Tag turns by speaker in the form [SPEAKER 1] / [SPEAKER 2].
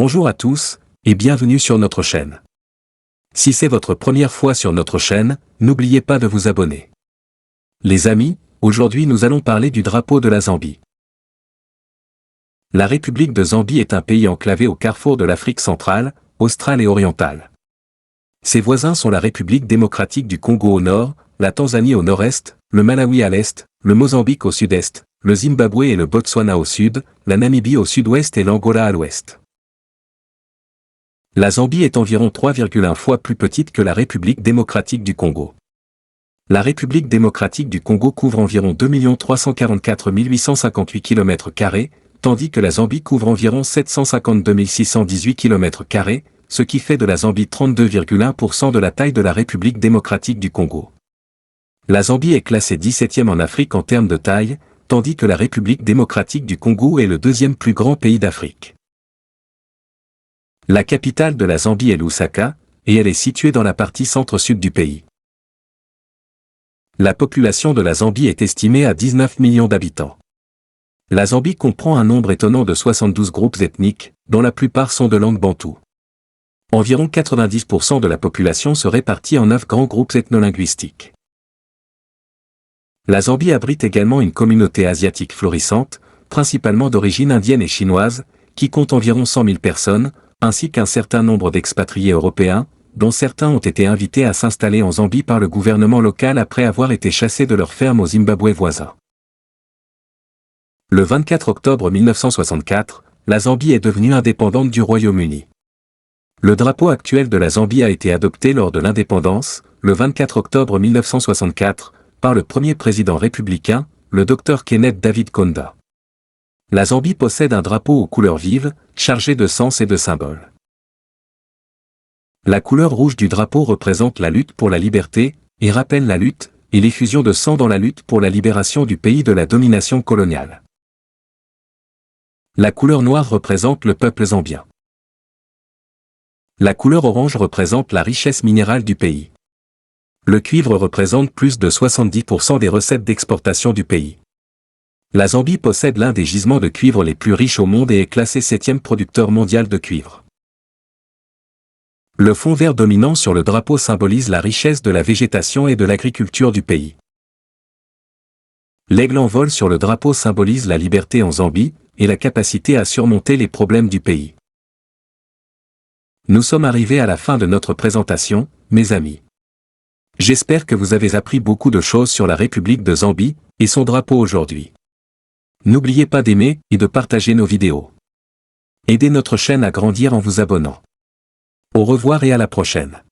[SPEAKER 1] Bonjour à tous, et bienvenue sur notre chaîne. Si c'est votre première fois sur notre chaîne, n'oubliez pas de vous abonner. Les amis, aujourd'hui nous allons parler du drapeau de la Zambie. La République de Zambie est un pays enclavé au carrefour de l'Afrique centrale, australe et orientale. Ses voisins sont la République démocratique du Congo au nord, la Tanzanie au nord-est, le Malawi à l'est, le Mozambique au sud-est, le Zimbabwe et le Botswana au sud, la Namibie au sud-ouest et l'Angola à l'ouest. La Zambie est environ 3,1 fois plus petite que la République démocratique du Congo. La République démocratique du Congo couvre environ 2 344 858 km², tandis que la Zambie couvre environ 752 618 km², ce qui fait de la Zambie 32,1% de la taille de la République démocratique du Congo. La Zambie est classée 17e en Afrique en termes de taille, tandis que la République démocratique du Congo est le deuxième plus grand pays d'Afrique. La capitale de la Zambie est Lusaka, et elle est située dans la partie centre-sud du pays. La population de la Zambie est estimée à 19 millions d'habitants. La Zambie comprend un nombre étonnant de 72 groupes ethniques, dont la plupart sont de langue bantoue. Environ 90% de la population se répartit en 9 grands groupes ethnolinguistiques. La Zambie abrite également une communauté asiatique florissante, principalement d'origine indienne et chinoise, qui compte environ 100 000 personnes, ainsi qu'un certain nombre d'expatriés européens, dont certains ont été invités à s'installer en Zambie par le gouvernement local après avoir été chassés de leurs fermes au Zimbabwe voisin. Le 24 octobre 1964, la Zambie est devenue indépendante du Royaume-Uni. Le drapeau actuel de la Zambie a été adopté lors de l'indépendance, le 24 octobre 1964, par le premier président républicain, le Dr Kenneth David Kaunda. La Zambie possède un drapeau aux couleurs vives, chargé de sens et de symboles. La couleur rouge du drapeau représente la lutte pour la liberté, et rappelle la lutte, et l'effusion de sang dans la lutte pour la libération du pays de la domination coloniale. La couleur noire représente le peuple zambien. La couleur orange représente la richesse minérale du pays. Le cuivre représente plus de 70% des recettes d'exportation du pays. La Zambie possède l'un des gisements de cuivre les plus riches au monde et est classé 7e producteur mondial de cuivre. Le fond vert dominant sur le drapeau symbolise la richesse de la végétation et de l'agriculture du pays. L'aigle en vol sur le drapeau symbolise la liberté en Zambie et la capacité à surmonter les problèmes du pays. Nous sommes arrivés à la fin de notre présentation, mes amis. J'espère que vous avez appris beaucoup de choses sur la République de Zambie et son drapeau aujourd'hui. N'oubliez pas d'aimer et de partager nos vidéos. Aidez notre chaîne à grandir en vous abonnant. Au revoir et à la prochaine.